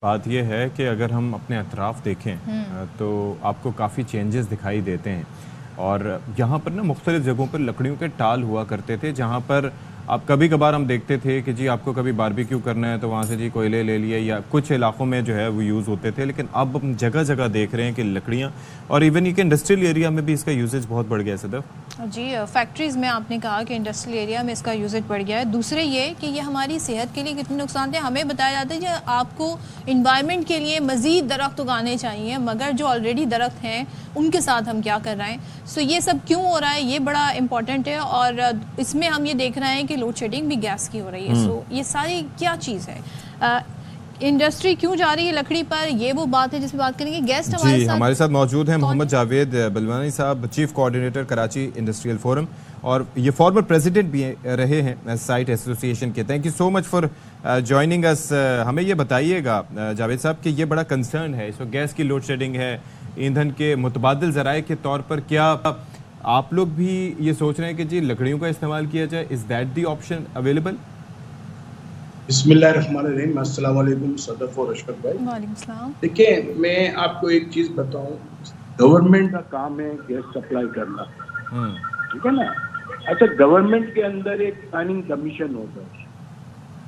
बात ये है कि अगर हम अपने अतराफ़ देखें तो आपको काफ़ी चेंजेस दिखाई देते हैं। और यहाँ पर ना मुख्तलिफ़ जगहों पर लकड़ियों के टाल हुआ करते थे, जहाँ पर आप कभी-कभार हम देखते थे कि जी आपको कभी बारबेक्यू करना है तो वहाँ से जी कोयले ले लिए, या कुछ इलाकों में जो है वो यूज़ होते थे। लेकिन अब हम जगह-जगह देख रहे हैं कि लकड़ियाँ, और इवन ये कि इंडस्ट्रियल एरिया में भी इसका यूसेज बहुत बढ़ गया है सदफ। जी, फैक्ट्रीज़ में आपने कहा कि इंडस्ट्रियल एरिया में इसका यूजेज बढ़ गया है। दूसरे ये कि ये हमारी सेहत के लिए कितने नुकसान थे। हमें बताया जाता है कि आपको इन्वायरमेंट के लिए मज़ीद दरख्त उगाने चाहिए, मगर जो ऑलरेडी दरख्त हैं उनके साथ हम क्या कर रहे हैं। सो ये सब क्यों हो रहा है, ये बड़ा इंपॉर्टेंट है। और इसमें हम ये देख रहे हैं कि लोड शेडिंग भी गैस की हो रही है। सो ये सारी क्या चीज़ है, इंडस्ट्री क्यों जा रही है लकड़ी पर, ये वो बात है जिस पर बात करेंगे। गेस्ट हमारे साथ मौजूद हैं मोहम्मद जावेद बलवानी साहब, chief coordinator Karachi industrial forum, और ये फॉर्मर प्रेसिडेंट भी रहे हैं साइट एसोसिएशन के। Thank you so much for joining us. हमें ये बताइएगा जावेद साहब कि ये बड़ा कंसर्न है इस वक्त, गैस की लोड शेडिंग है, ईंधन के मुतबादिल ज़राए के तौर पर क्या आप लोग भी ये सोच रहे हैं कि जी लकड़ियों का इस्तेमाल किया जाए? Is that the option available? बिस्मिल्लाहिर्रहमानिर्रहीम, अस्सलाम वालेकुम सदफ और अशरफ भाई। वालेकुम सलाम। देखिए, मैं आपको एक चीज बताऊं, गवर्नमेंट का काम है गैस सप्लाई करना, ठीक है ना। अच्छा, गवर्नमेंट के अंदर एक प्लानिंग कमीशन होता है।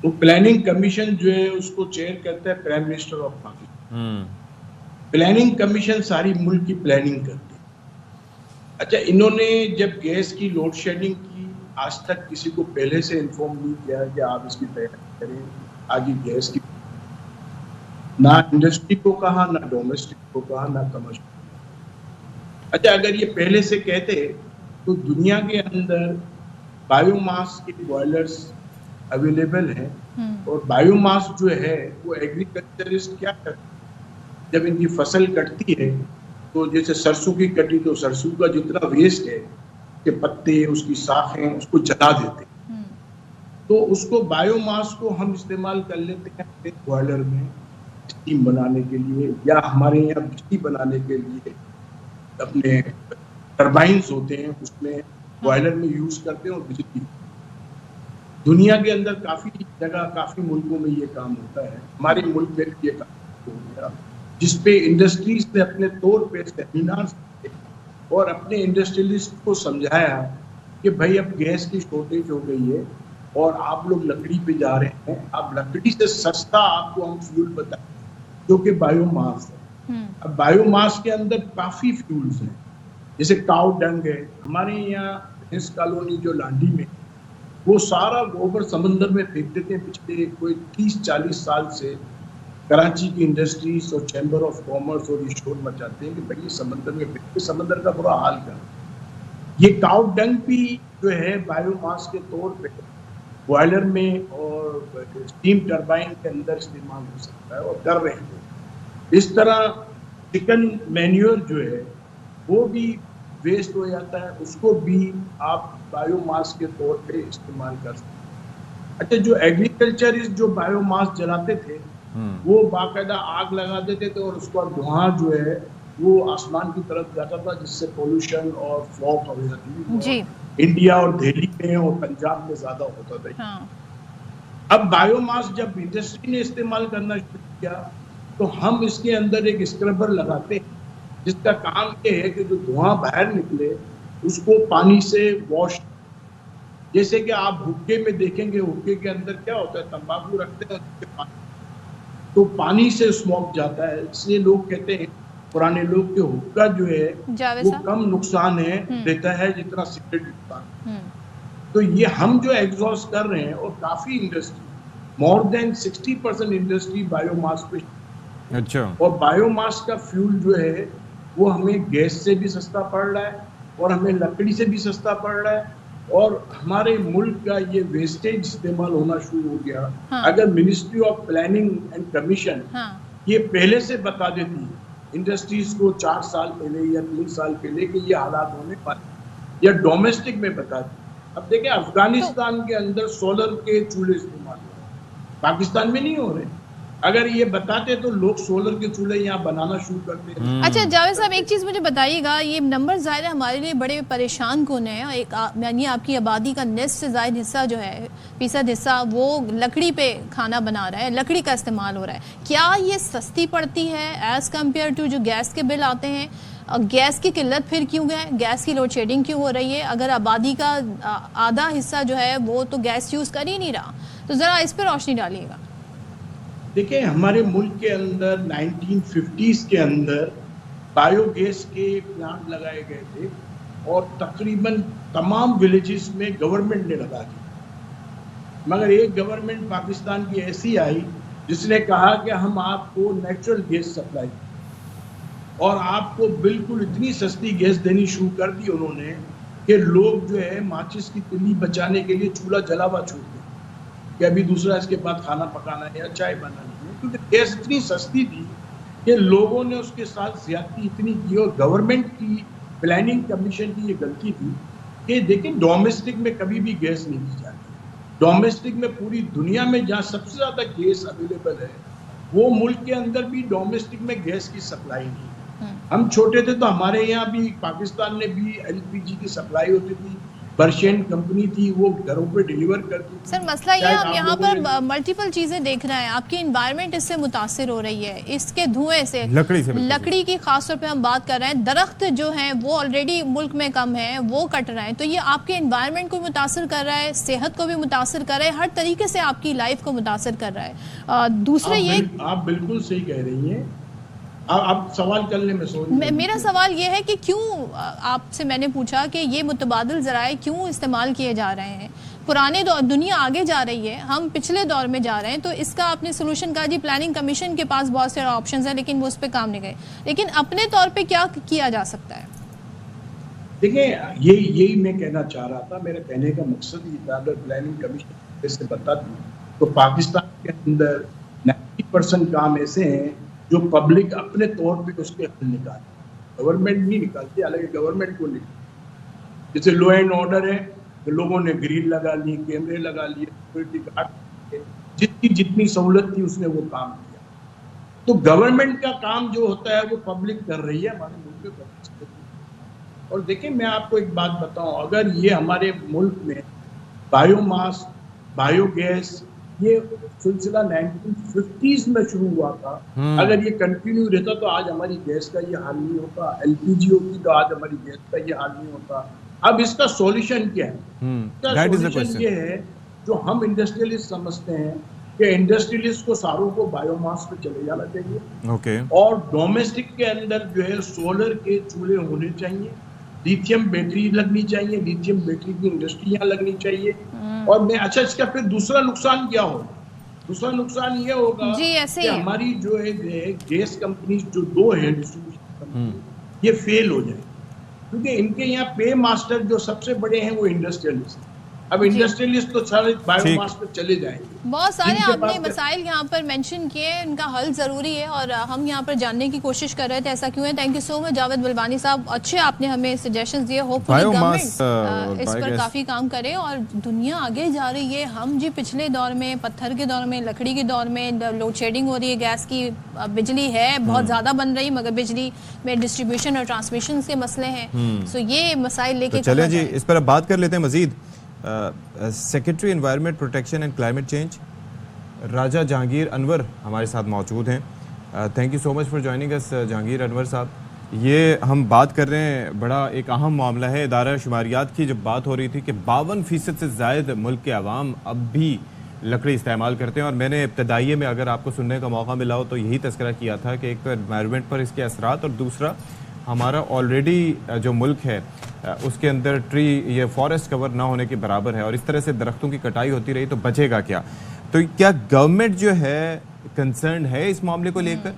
वो प्लानिंग कमीशन जो है उसको चेयर करता है prime minister of Pakistan. Planning commission सारी मुल्क की प्लानिंग करती है। अच्छा, इन्होंने जब गैस की लोड शेडिंग की, आज तक किसी को पहले से इन्फॉर्म नहीं किया कि आप इसकी तैयारी करें, आगे गैस की ना इंडस्ट्री को कहा, ना डोमेस्टिक को कहा, ना कमर्शियल। अच्छा, अगर ये पहले से कहते तो दुनिया के अंदर बायोमास के बॉयलर्स अवेलेबल हैं। और बायोमास जो है वो एग्रीकल्चरिस्ट क्या करते हैं, जब इनकी फसल कटती है तो जैसे सरसों की कटी तो सरसों का जितना वेस्ट है के पत्ते, उसकी शाखें, उसको जला देते हैं। तो उसको बायोमास को हम इस्तेमाल कर लेते हैं अपने बॉयलर में स्टीम बनाने के लिए, या हमारे यहाँ बिजली बनाने के लिए अपने टरबाइन्स होते हैं उसमें बॉयलर में यूज करते हैं और बिजली। दुनिया के अंदर काफी जगह, काफी मुल्कों में ये काम होता है। हमारे मुल्क में भी ये काम हो गया, जिसपे इंडस्ट्रीज ने अपने तौर पे सेमिनार और अपने इंडस्ट्रियलिस्ट को समझाया कि भाई अब गैस की शॉर्टेज हो गई है और आप लोग लकड़ी पे जा रहे हैं, अब लकड़ी से सस्ता आपको हम फ्यूल बताएं जो कि बायोमास है। अब बायोमास के अंदर काफी फ्यूल्स हैं, जैसे काउ डंग है। हमारे यहाँ भैंस कॉलोनी जो लांडी में, वो सारा गोबर समंदर में फेंक देते हैं। पिछले कोई 30-40 साल से कराची की इंडस्ट्रीज और चैम्बर ऑफ कॉमर्स और ये शोर मचाते हैं कि भाई ये समंदर में फेंक, समंदर का बुरा हाल कर। ये काउ डंग भी जो है बायोमास के तौर पे बॉयलर में और स्टीम टरबाइन के अंदर इस्तेमाल हो सकता है, और कर रहे हैं। इस तरह चिकन मैन्योर जो है वो भी वेस्ट हो जाता है, उसको भी आप बायोमास के तौर पे इस्तेमाल कर सकते हैं। अच्छा, जो एग्रीकल्चरिस्ट जो बायोमास जलाते थे वो बाकायदा आग लगा देते थे और उसका धुआं जो है वो आसमान की तरफ जाता था, जिससे पोल्यूशन और फॉग हो जाती थी। इंडिया और दिल्ली में और पंजाब में ज्यादा होता था। हाँ। अब बायोमास जब इंडस्ट्री ने इस्तेमाल करना शुरू किया तो हम इसके अंदर एक स्क्रबर लगाते हैं, जिसका काम ये है कि जो धुआं बाहर निकले उसको पानी से वॉश, जैसे कि आप हुक्के में देखेंगे, हुक्के के अंदर क्या होता है, तंबाकू रखते हैं तो पानी से स्मोक जाता है। इसलिए लोग कहते हैं, पुराने लोग, के हुक्का जो है वो कम नुकसान है देता है जितना सिगरेट नुकसान। तो ये हम जो एग्जॉस्ट कर रहे हैं, और काफी industry, more than 60% industry biomass पे। अच्छा। और बायोमास का फ्यूल जो है वो हमें गैस से भी सस्ता पड़ रहा है और हमें लकड़ी से भी सस्ता पड़ रहा है, और हमारे मुल्क का ये वेस्टेज इस्तेमाल होना शुरू हो गया। हाँ। अगर ministry of planning and commission ये पहले से बता देती इंडस्ट्रीज को 4 साल पहले या 3 साल पहले कि ये हालात होने वाले, या डोमेस्टिक में बता दी। अब देखें, अफगानिस्तान के अंदर सोलर के चूल्हे इस्तेमाल हो रहे, पाकिस्तान में नहीं हो रहे। अगर ये बताते तो लोग सोलर के चूल्हे यहाँ बनाना शुरू करते हैं। अच्छा जावेद साहब, एक चीज़ मुझे बताइएगा, ये नंबर ज़ाहिर है हमारे लिए बड़े परेशान कौन है। यानी आपकी आबादी का निस्फ से ज़ायद हिस्सा जो है, फीसद हिस्सा, वो लकड़ी पे खाना बना रहा है, लकड़ी का इस्तेमाल हो रहा है। क्या ये सस्ती पड़ती है एज़ कम्पेयर टू जो गैस के बिल आते हैं? गैस की किल्लत फिर क्यों है? गैस की लोड शेडिंग क्यों हो रही है? अगर आबादी का आधा हिस्सा जो है वो तो गैस यूज़ कर ही नहीं रहा, तो ज़रा इस पर रोशनी डालिएगा। देखिए, हमारे मुल्क के अंदर 1950s के अंदर बायोगैस के प्लांट लगाए गए थे और तकरीबन तमाम विलेजेस में गवर्नमेंट ने लगा दिया। मगर एक गवर्नमेंट पाकिस्तान की ऐसी आई जिसने कहा कि हम आपको नेचुरल गैस सप्लाई और आपको बिल्कुल इतनी सस्ती गैस देनी शुरू कर दी उन्होंने कि लोग जो है माचिस की तिल्ली बचाने के लिए चूल्हा जलावा छोड़ दिया कि अभी दूसरा इसके बाद खाना पकाना है या चाय बनानी है, क्योंकि गैस इतनी सस्ती थी कि लोगों ने उसके साथ ज्यादती इतनी की। और गवर्नमेंट की प्लानिंग कमीशन की ये गलती थी कि देखिए, डोमेस्टिक में कभी भी गैस नहीं दी जाती। डोमेस्टिक में पूरी दुनिया में जहाँ सबसे ज्यादा गैस अवेलेबल है वो मुल्क के अंदर भी डोमेस्टिक में गैस की सप्लाई नहीं। हम छोटे थे तो हमारे यहाँ भी पाकिस्तान में भी एलपीजी की सप्लाई होती थी, पर्शियन कंपनी थी, वो घरों पे डिलीवर करती थी। सर मसला ये, हम यहाँ पर मल्टीपल चीज़ें देख रहे हैं। आपकी इन्वायरमेंट इससे मुतासिर हो रही है, इसके धुएं से, लकड़ी की खास तौर पे हम बात कर रहे हैं। दरख्त जो हैं वो ऑलरेडी मुल्क में कम है, वो कट रहे हैं, तो ये आपके इन्वायरमेंट को मुतासिर कर रहा है, सेहत को भी मुतासिर कर रहा है, हर तरीके से आपकी लाइफ को मुतासिर कर रहा है। दूसरे ये आप बिल्कुल सही कह रही हैं। आप सवाल करने में सोच, मेरा सवाल ये है कि क्यों, आपसे मैंने पूछा कि ये मुतबादिल ज़राए क्यों इस्तेमाल किए जा रहे हैं। पुराने दौर, दुनिया आगे जा रही है, हम पिछले दौर में जा रहे हैं, तो इसका आपने सोल्यूशन कहा जी प्लानिंग कमीशन के पास बहुत सारे ऑप्शंस हैं, लेकिन वो उस पर काम नहीं गए। लेकिन अपने तौर पे क्या किया जा सकता है? देखिए, यही मैं कहना चाह रहा था। मेरे कहने का मकसद ये था, अगर प्लानिंग कमीशन से बता दूं तो पाकिस्तान के अंदर 90% काम ऐसे हैं जो पब्लिक अपने तौर पे उसके हल निकालती, गवर्नमेंट नहीं निकालती। हालांकि गवर्नमेंट को निकालती, जैसे लॉ एंड ऑर्डर है तो लोगों ने ग्रिल लगा ली, कैमरे लगा लिए, सिक्योरिटी गार्ड, जितनी जितनी सहूलत थी उसने वो काम किया। तो गवर्नमेंट का काम जो होता है वो पब्लिक कर रही है हमारे मुल्क में। और देखिए, मैं आपको एक बात बताऊं, अगर ये हमारे मुल्क में बायोमास, बायोगैस, ये सिलसिला 1950s में शुरू हुआ था, अगर ये कंटिन्यू रहता तो आज हमारी गैस का ये हाल नहीं होता। एलपीजी होती तो आज हमारी गैस का ये हाल नहीं होता। अब इसका सॉल्यूशन क्या है? इसका सॉल्यूशन ये है जो हम इंडस्ट्रियलिस्ट समझते हैं कि इंडस्ट्रियलिस्ट को सारों को बायोमास पे चले जाना चाहिए। और डोमेस्टिक के अंदर जो है सोलर के चूल्हे होने चाहिए, लिथियम बैटरी लगनी चाहिए, लिथियम बैटरी की इंडस्ट्री यहाँ लगनी चाहिए। और मैं अच्छा, इसका फिर दूसरा नुकसान क्या होगा? दूसरा नुकसान ये होगा कि हमारी जो है गैस कंपनी जो दो है डिस्ट्रीब्यूशन कंपनी, ये फेल हो जाए, क्योंकि इनके यहाँ पे मास्टर जो सबसे बड़े हैं वो इंडस्ट्रियलिस्ट। अब इंडस्ट्रियलिस्ट तो सारे बायोमास पे चले जाएंगे। बहुत सारे आपने मसाइल यहाँ पर मेंशन किए, इनका हल ज़रूरी है और हम यहाँ पर जानने की कोशिश कर रहे थे ऐसा क्यों है। Thank you so much Javed Balwani साहब, अच्छे आपने हमें सजेशंस दिए। होपफुली गवर्नमेंट इस पर काफ़ी काम करे और दुनिया आगे जा रही है। हम जी पिछले दौर में, पत्थर के दौर में, लकड़ी के दौर में लोड शेडिंग हो रही है, गैस की, बिजली है बहुत ज़्यादा बन रही, मगर बिजली में डिस्ट्रीब्यूशन और ट्रांसमिशन के मसले हैं। सो ये मसाइल लेके चले जी, इस पर अब बात कर लेते हैं Majid. Secretary environment protection and climate change Raja Jahangir Anwar हमारे साथ मौजूद हैं। Thank you so much for joining us Jahangir Anwar साहब। ये हम बात कर रहे हैं, बड़ा एक अहम मामला है। इदारा शुमारियात की जब बात हो रही थी कि 52% से ज़ायद मुल्क के अवाम अब भी लकड़ी इस्तेमाल करते हैं, और मैंने इब्तदाइये में अगर आपको सुनने का मौका मिला हो तो यही तस्करा किया था कि एक तो एनवायरनमेंट पर इसके असरात, और दूसरा हमारा ऑलरेडी जो मुल्क है उसके अंदर ट्री, ये फॉरेस्ट कवर ना होने के बराबर है, और इस तरह से दरख्तों की कटाई होती रही तो बचेगा क्या? तो क्या गवर्नमेंट जो है कंसर्न है इस मामले को लेकर?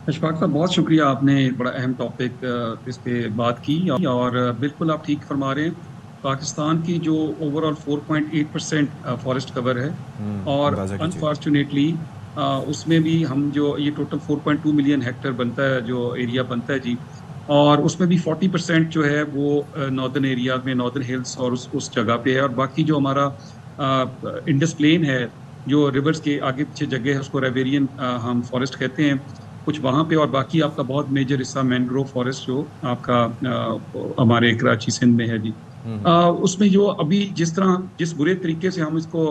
अशफाक साहब, बहुत शुक्रिया, आपने बड़ा अहम टॉपिक इस पे बात की। और बिल्कुल आप ठीक फरमा रहे हैं, पाकिस्तान की जो ओवरऑल 4.8% फॉरेस्ट कवर है, और अनफॉर्चुनेटली उसमें भी हम जो ये टोटल 4.2 मिलियन हेक्टेयर बनता है, जो एरिया बनता है जी, और उसमें भी 40% जो है वो नॉर्दर्न एरिया में, नॉर्दर्न हिल्स और उस जगह पे है। और बाकी जो हमारा इंडस प्लेन है जो रिवर्स के आगे पीछे जगह है उसको रेवेरियन हम फॉरेस्ट कहते हैं, कुछ वहाँ पे, और बाकी आपका बहुत मेजर हिस्सा मैनग्रोव फॉरेस्ट जो आपका हमारे कराची सिंध में है जी। उसमें जो अभी जिस बुरे तरीके से हम इसको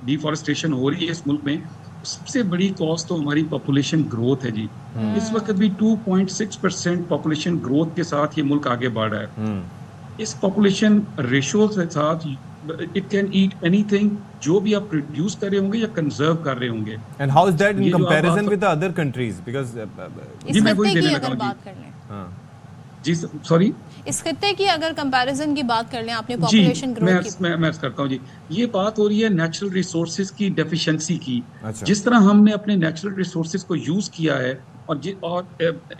डिफॉरेस्टेशन हो रही है इस मुल्क में, सबसे बड़ी कॉज तो हमारी पॉपुलेशन ग्रोथ है जी। इस वक्त भी 2.6% पॉपुलेशन ग्रोथ के साथ ये मुल्क आगे बढ़ रहा है। इस पॉपुलेशन रेशियो के साथ इट कैन ईट एनीथिंग, जो भी आप प्रोड्यूस कर रहे होंगे या कंजर्व कर रहे होंगे। And how is that in comparison with the other countries? Because जी मैं वही देने लगा अगर हूं बात कर लें, हां जी सॉरी, इस खित्ते की अगर कंपैरिजन की बात कर लें, आपने पॉपुलेशन ग्रोथ की, मैं करता हूँ जी। ये बात हो रही है नेचुरल रिसोर्सेज की डेफिशिएंसी की। अच्छा। जिस तरह हमने अपने नेचुरल रिसोर्सेज को यूज किया है और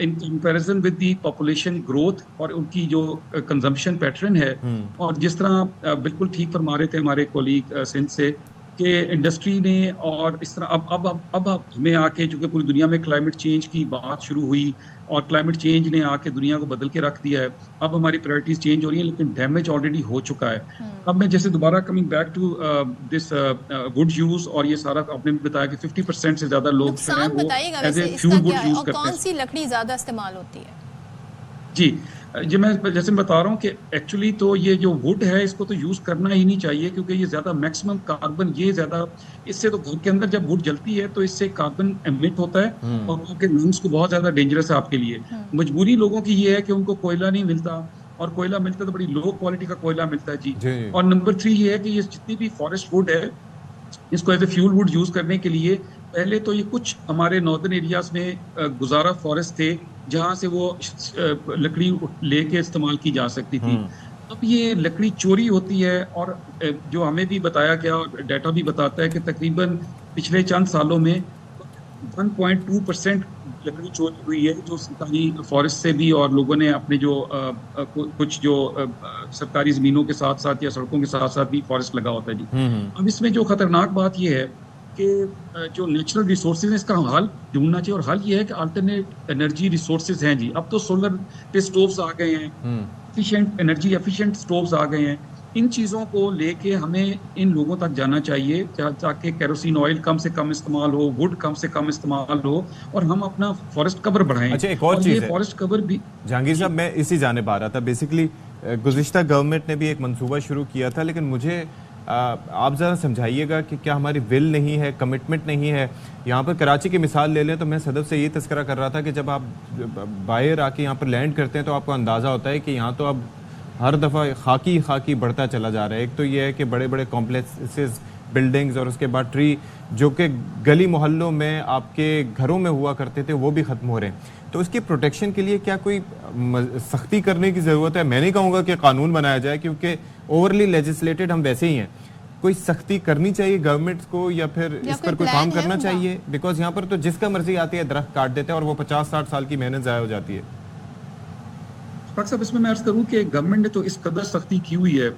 इन comparison with the population growth और उनकी जो कंजम्पशन पैटर्न है, और जिस तरह बिल्कुल ठीक फरमा रहे थे हमारे कोलीग सिंध से कि इंडस्ट्री ने, और इस तरह अब हमें आके, चूंकि पूरी दुनिया में क्लाइमेट चेंज की बात शुरू हुई और क्लाइमेट चेंज ने आके दुनिया को बदल के रख दिया है, अब हमारी प्रायोरिटीज चेंज हो रही हैं, लेकिन डैमेज ऑलरेडी हो चुका है। अब मैं जैसे दोबारा coming back to this wood use, और ये सारा आपने बताया कि 50% से ज्यादा लोग नुकसान बताइएगा एज वैसे ए इसका फ्यूल क्या वुड है यूज और करते कौन हैं सी लकड़ी ज्यादा इस्तेमाल होती है? जी। मैं जैसे बता रहा हूँ कि एक्चुअली तो ये जो वुड है इसको तो यूज करना ही नहीं चाहिए, क्योंकि ये ज्यादा मैक्सिमम कार्बन, ये ज्यादा, इससे तो घर के अंदर जब वुड जलती है तो इससे कार्बन एमिट होता है और आपके लंग्स को बहुत ज्यादा डेंजरस है आपके लिए। मजबूरी लोगों की ये है कि उनको कोयला नहीं मिलता, और कोयला मिलता तो बड़ी लो क्वालिटी का कोयला मिलता है जी। और नंबर 3 ये है कि ये जितनी भी फॉरेस्ट वुड है, इसको as a fuel wood use करने के लिए पहले तो ये कुछ हमारे नॉर्दर्न एरियाज में गुजारा फॉरेस्ट थे जहां से वो लकड़ी लेके इस्तेमाल की जा सकती थी। अब ये लकड़ी चोरी होती है, और जो हमें भी बताया गया और डाटा भी बताता है कि तकरीबन पिछले चंद सालों में 1.2% लकड़ी चोरी हुई है, जो सरकारी फॉरेस्ट से भी, और लोगों ने अपने जो कुछ जो सरकारी जमीनों के साथ साथ या सड़कों के साथ साथ भी फॉरेस्ट लगा होता है जी। अब इसमें जो खतरनाक बात यह है कि जो नेचुरल रिसोर्सेज है इसका हल ढूंढना चाहिए, और हल ये है कि अल्टरनेट एनर्जी रिसोर्सेज हैं जी। अब तो सोलर पे स्टोव्स आ गए हैं, एनर्जी एफिशिएंट स्टोव्स आ गए हैं। इन चीज़ों को लेके हमें इन लोगों तक जाना चाहिए ताकि केरोसिन ऑयल कम से कम इस्तेमाल हो, वुड कम से कम इस्तेमाल हो, और हम अपना फॉरेस्ट कवर बढ़ाएं। अच्छा, एक और चीज़ है फॉरेस्ट कवर भी, जहांगीर साहब, मैं इसी जानिब आ रहा था। बेसिकली गुज़िश्ता गवर्नमेंट ने भी एक मंसूबा शुरू किया था, लेकिन मुझे आप ज़रा समझाइएगा कि क्या हमारी विल नहीं है, कमिटमेंट नहीं है? यहाँ पर कराची की मिसाल ले लें तो मैं सदफ से ये तस्करा कर रहा था कि जब आप बाहर आके यहाँ पर लैंड करते हैं तो आपको अंदाज़ा होता है कि यहाँ तो अब हर दफ़ा खाकी बढ़ता चला जा रहा है। एक तो ये है कि बड़े बड़े कॉम्प्लेक्सेस, बिल्डिंग्स, और उसके बाद ट्री जो कि गली मोहल्लों में आपके घरों में हुआ करते थे वो भी ख़त्म हो रहे हैं। तो इसकी प्रोटेक्शन के लिए क्या कोई सख्ती करने की ज़रूरत है? मैं नहीं कहूँगा कि कानून बनाया जाए, क्योंकि ओवरली लेजिस्लेटेड हम वैसे ही हैं। कोई सख्ती करनी चाहिए गवर्नमेंट को, या फिर इस पर कोई काम करना चाहिए? बिकॉज यहाँ पर तो जिसका मर्जी आती है दरख्त काट देते हैं और वो 50-60 साल की मेहनत ज़ाया हो जाती है। साहब, इसमें मैं अर्ज करूं कि गवर्नमेंट ने तो इस कदर सख्ती की हुई है,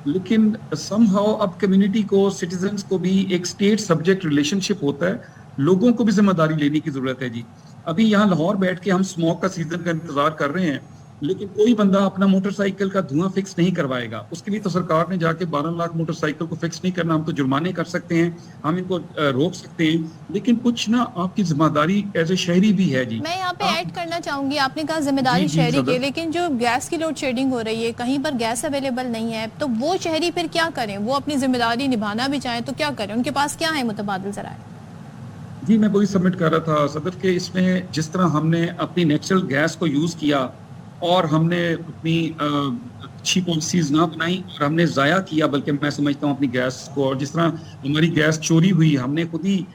लेकिन समहाउ अब कम्युनिटी को, सिटीजन्स को भी एक स्टेट सब्जेक्ट रिलेशनशिप होता है, लोगों को भी जिम्मेदारी लेने की जरूरत है जी। अभी यहाँ लाहौर बैठ के हम स्मोक का सीजन का इंतजार कर रहे हैं, लेकिन कोई बंदा अपना मोटरसाइकिल का धुआं फिक्स नहीं करवाएगा। उसके लिए तो सरकार ने जाके 12 लाख मोटरसाइकिल को फिक्स नहीं करना। हम तो जुर्माने कर सकते हैं, हम इनको रोक सकते हैं, लेकिन कुछ ना आपकी जिम्मेदारी एज ए शहरी भी है जी। मैं यहाँ पे ऐड करना चाहूंगी, आपने कहा जिम्मेदारी शहरी की, लेकिन जो गैस की लोड शेडिंग हो रही है, कहीं पर गैस अवेलेबल नहीं है, तो वो शहरी फिर क्या करें? वो अपनी जिम्मेदारी निभाना भी चाहें तो क्या करें? उनके पास क्या है मुतबादिल ज़राए? जी, मैं वही सबमिट कर रहा था सदर के, इसमें जिस तरह हमने अपनी नेचुरल गैस को यूज किया और हमने अपनी अच्छी पॉलिसीज ना बनाई और हमने ज़ाया किया, बल्कि मैं समझता हूँ अपनी गैस को, और जिस तरह हमारी गैस चोरी हुई, हमने खुद ही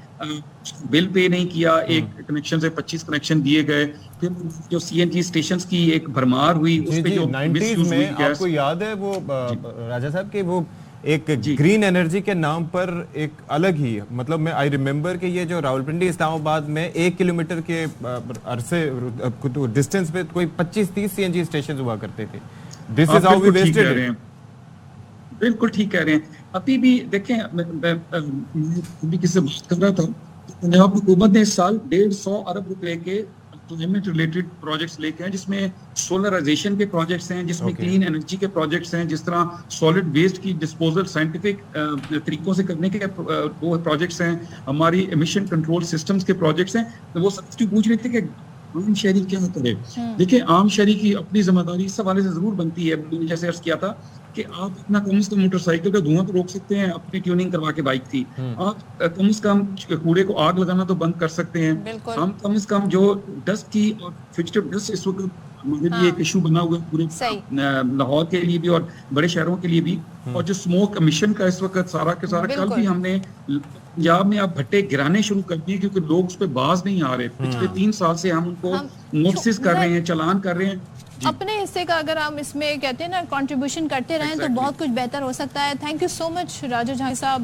बिल पे नहीं किया, एक कनेक्शन से 25 कनेक्शन दिए गए, फिर जो सीएनजी स्टेशंस की एक भरमार हुई, उस पे जो 90s में आपको याद है वो राजा साहब के वो एक ग्रीन एनर्जी के नाम पर एक अलग ही, मतलब मैं आई रिमेम्बर कि ये जो रावलपिंडी इस्लामाबाद में 1 किलोमीटर के अरसे डिस्टेंस पे कोई 25-30 सीएनजी स्टेशन हुआ करते थे। This is how we wasted it. बिल्कुल ठीक कह रहे हैं। अभी भी देखें, मैं किससे बात कर रहा था, पंजाब हुकूमत ने इस साल 150 अरब रुपए के क्लाइमेट रिलेटेड प्रोजेक्ट्स लेके आए, जिसमें सोलराइजेशन के प्रोजेक्ट्स हैं, जिसमें Okay. क्लीन एनर्जी के प्रोजेक्ट्स हैं, जिस तरह सॉलिड वेस्ट की डिस्पोजल साइंटिफिक तरीकों से करने के वो प्रोजेक्ट्स हैं, हमारी एमिशन कंट्रोल सिस्टम्स के प्रोजेक्ट्स हैं। तो वो सब कुछ पूछ रहे थे कि आम शहरी क्या करे। देखिए, आम शहरी की अपनी जिम्मेदारी इस हवाले से जरूर बनती है, मैंने जैसे अर्ज किया था कि आप अपना कम से कम मोटरसाइकिल का धुआं तो रोक सकते हैं, अपनी ट्यूनिंग करवा के बाइक की। आप कम से कम कूड़े को आग लगाना तो बंद कर सकते हैं। बिल्कुल। हम कम से कम जो डस्ट की और फ्यूजिटिव डस्ट इस वक्त हमारे लिए एक इशू बना हुआ है पूरे सही। लाहौर के लिए भी और बड़े शहरों के लिए भी। और जो स्मोक एमिशन का इस वक्त सारा के सारा, कल बिल्कुल। भी हमने पंजाब में आप भट्टे गिराने शुरू कर दिए क्योंकि लोग उस पर बाज नहीं आ रहे। पिछले 3 साल से हम उनको नोटिस कर रहे हैं, चालान कर रहे हैं। अपने हिस्से का अगर हम इसमें कहते हैं ना कंट्रीब्यूशन करते रहें तो Exactly. बहुत कुछ बेहतर हो सकता है। थैंक यू सो मच राजा जहां साहब।